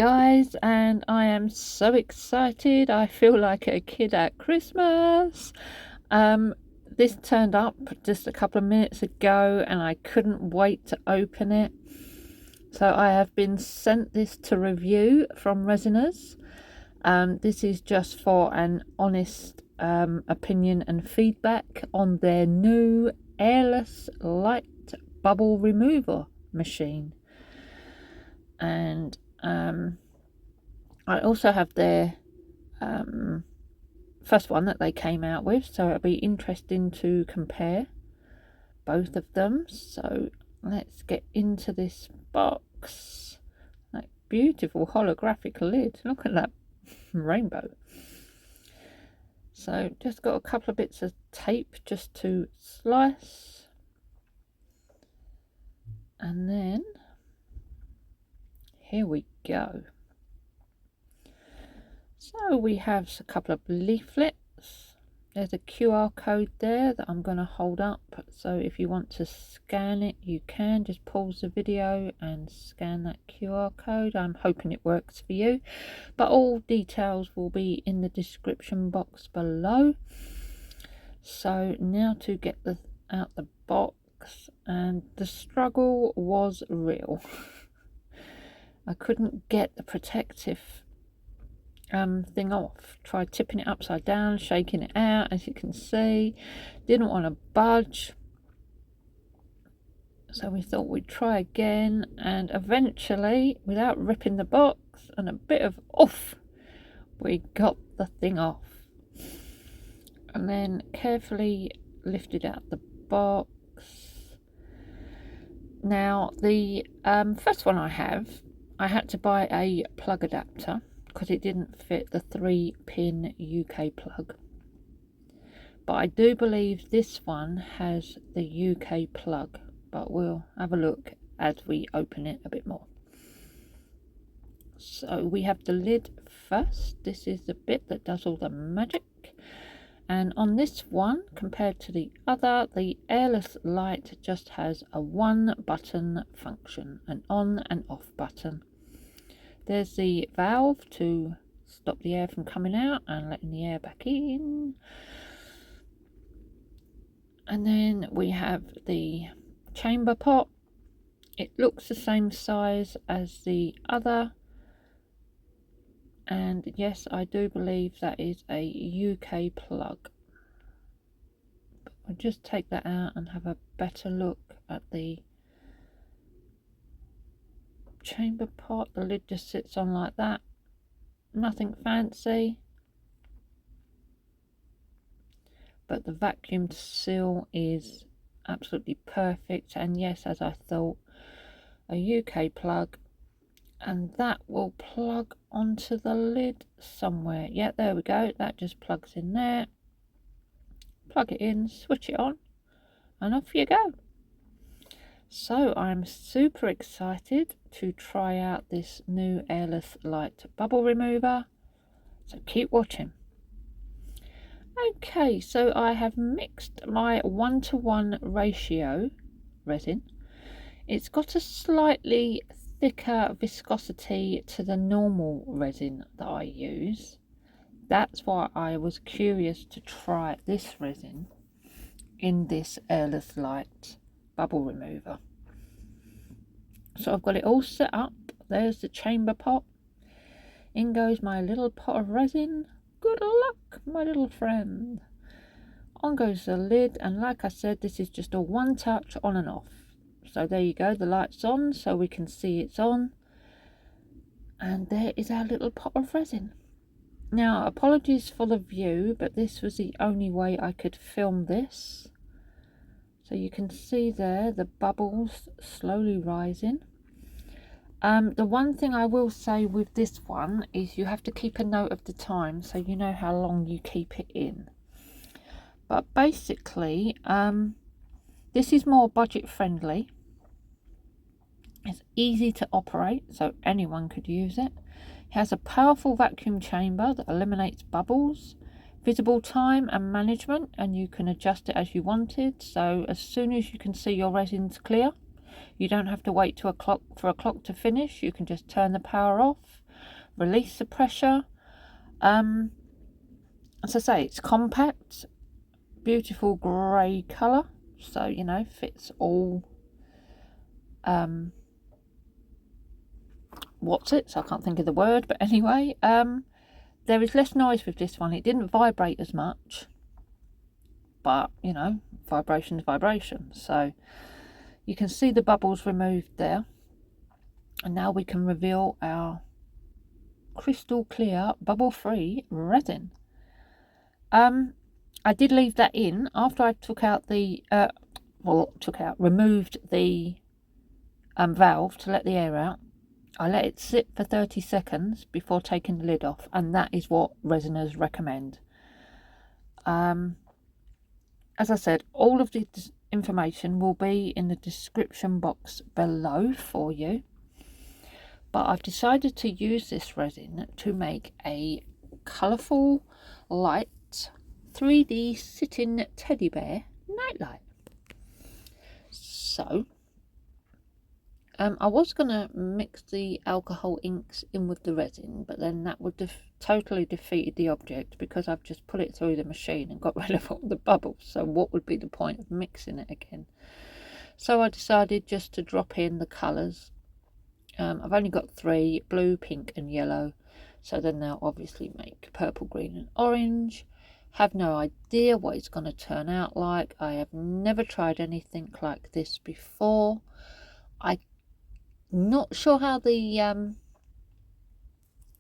guys, and I am so excited. I feel like a kid at Christmas. This turned up just a couple of minutes ago and I couldn't wait to open it. So I have been sent this to review from Resiners. This is just for an honest opinion and feedback on their new Airless Lite bubble remover machine. And I also have their first one that they came out with, so it'll be interesting to compare both of them. So let's get into this box. That beautiful holographic lid, look at that rainbow. So just got a couple of bits of tape just to slice, and then here we go. So we have a couple of leaflets. There's a QR code there that I'm going to hold up, so if you want to scan it you can just pause the video and scan that QR code. I'm hoping it works for you, but all details will be in the description box below. So now to get out the box, and the struggle was real. I couldn't get the protective thing off. Tried tipping it upside down, shaking it out, as you can see. Didn't want to budge, so we thought we'd try again, and eventually, without ripping the box and a bit of oof, we got the thing off, and then carefully lifted out the box. Now the first one I had to buy a plug adapter because it didn't fit the 3-pin UK plug, but I do believe this one has the UK plug, but we'll have a look as we open it a bit more. So we have the lid first. This is the bit that does all the magic, and on this one, compared to the other, the Airless Lite just has a 1-button function, an on and off button. There's the valve to stop the air from coming out and letting the air back in. And then we have the chamber pot. It looks the same size as the other. And yes, I do believe that is a UK plug. But I'll just take that out and have a better look at the chamber pot. The lid just sits on like that, nothing fancy, but the vacuum seal is absolutely perfect, and yes, as I thought, a UK plug, and that will plug onto the lid somewhere. Yeah, there we go, that just plugs in there. Plug it in, switch it on, and off you go. So I'm super excited to try out this new Airless Lite bubble remover, so keep watching. Okay, so I have mixed my 1:1 ratio resin. It's got a slightly thicker viscosity to the normal resin that I use. That's why I was curious to try this resin in this Airless Lite bubble remover. So I've got it all set up. There's the chamber pot. In goes my little pot of resin. Good luck, my little friend. On goes the lid, and like I said, this is just a one touch on and off. So there you go, the light's on so we can see it's on, and there is our little pot of resin. Now apologies for the view, but this was the only way I could film this. So you can see there the bubbles slowly rising. The one thing I will say with this one is you have to keep a note of the time so you know how long you keep it in. But basically, this is more budget friendly. It's easy to operate, so anyone could use it. It has a powerful vacuum chamber that eliminates bubbles, visible time and management, and you can adjust it as you wanted. So as soon as you can see your resin's clear, you don't have to wait for a clock to finish. You can just turn the power off, release the pressure. As I say, it's compact, beautiful grey colour, so you know, fits all what's it, so I can't think of the word, but anyway, there is less noise with this one. It didn't vibrate as much, but you know, vibration is vibration. So you can see the bubbles removed there, and now we can reveal our crystal clear bubble free resin. I did leave that in after I took out the removed the valve to let the air out. I let it sit for 30 seconds before taking the lid off, and that is what resiners recommend. As I said, all of the information will be in the description box below for you, but I've decided to use this resin to make a colourful, light 3D sitting teddy bear nightlight. So I was going to mix the alcohol inks in with the resin, but then that would totally defeated the object, because I've just put it through the machine and got rid of all the bubbles. So what would be the point of mixing it again? So I decided just to drop in the colours. I've only got 3, blue, pink and yellow. So then they'll obviously make purple, green and orange. Have no idea what it's going to turn out like. I have never tried anything like this before. I'm not sure how the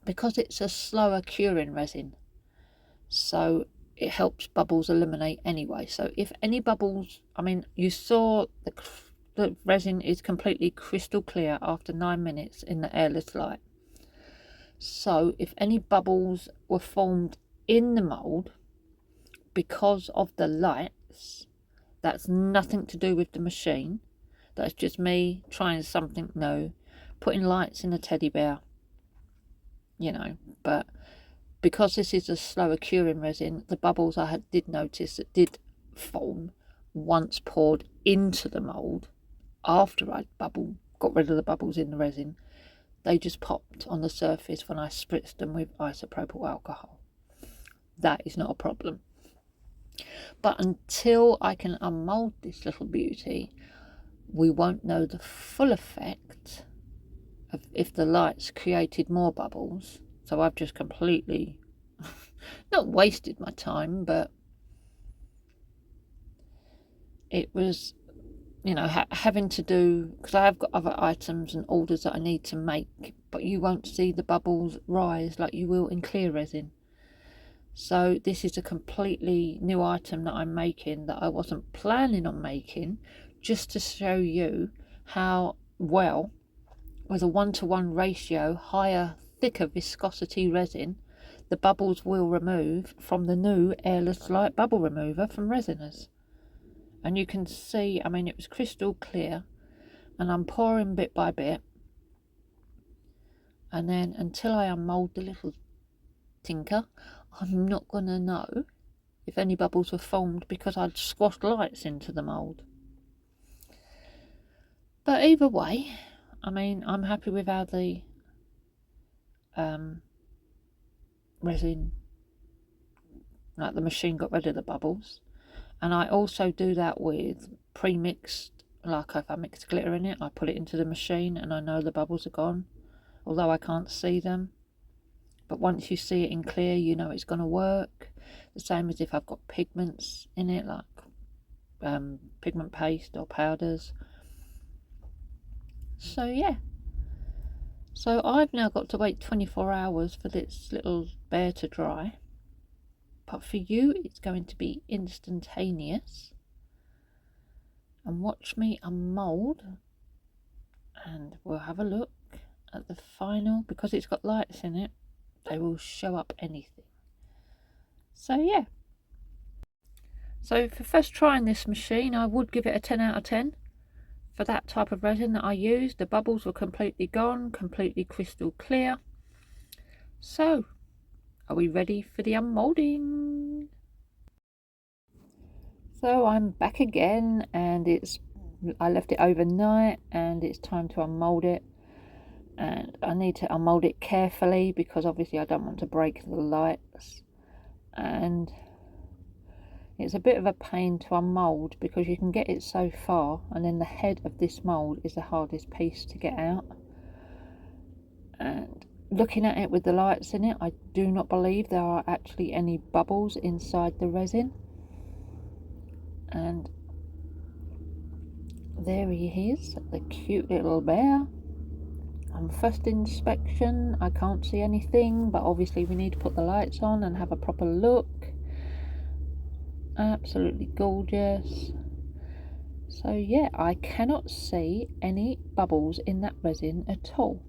because it's a slower curing resin, so it helps bubbles eliminate anyway. So if any bubbles, I mean, you saw the resin is completely crystal clear after 9 minutes in the airless light. So if any bubbles were formed in the mold because of the lights, that's nothing to do with the machine. That's just me trying something new, putting lights in a teddy bear, you know. But because this is a slower curing resin, the bubbles I did notice that did form once poured into the mould, after I'd got rid of the bubbles in the resin, they just popped on the surface when I spritzed them with isopropyl alcohol. That is not a problem. But until I can unmould this little beauty, we won't know the full effect of if the lights created more bubbles. So I've just completely not wasted my time, but it was, you know, having to do, because I have got other items and orders that I need to make, but you won't see the bubbles rise like you will in clear resin. So this is a completely new item that I'm making that I wasn't planning on making, just to show you how well, with a 1-to-1 ratio, higher, thicker viscosity resin, the bubbles will remove from the new Airless Light Bubble Remover from Resiners. And you can see, I mean, it was crystal clear, and I'm pouring bit by bit, and then until I unmould the little tinker, I'm not going to know if any bubbles were formed, because I'd squashed lights into the mould. But either way, I mean, I'm happy with how the resin, like the machine, got rid of the bubbles. And I also do that with pre-mixed, like if I mix glitter in it, I put it into the machine and I know the bubbles are gone, although I can't see them. But once you see it in clear, you know it's going to work. The same as if I've got pigments in it, like pigment paste or powders. So yeah. So I've now got to wait 24 hours for this little bear to dry. But for you, it's going to be instantaneous. And watch me unmould. And we'll have a look at the final. Because it's got lights in it, they will show up anything. So yeah. So for first trying this machine, I would give it a 10 out of 10. For that type of resin that I used, the bubbles were completely gone, completely crystal clear. So, are we ready for the unmoulding? So I'm back again, and I left it overnight, and it's time to unmould it. and I need to unmold it carefully because obviously I don't want to break the lights, and it's a bit of a pain to unmold because you can get it so far and then the head of this mold is the hardest piece to get out. And looking at it with the lights in it, I do not believe there are actually any bubbles inside the resin. And there he is, the cute little bear. On first inspection I can't see anything, but obviously we need to put the lights on and have a proper look. Absolutely gorgeous. So yeah, I cannot see any bubbles in that resin at all.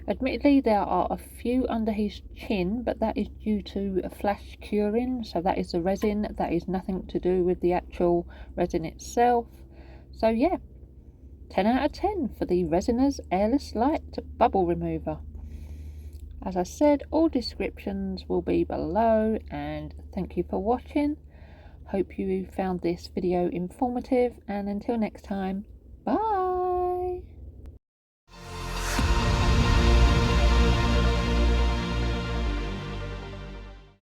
Admittedly there are a few under his chin, but that is due to flash curing, so that is the resin, that is nothing to do with the actual resin itself. So yeah, 10 out of 10 for the Resiners Airless Lite Bubble Remover. As I said, all descriptions will be below, and thank you for watching. Hope you found this video informative, and until next time, bye!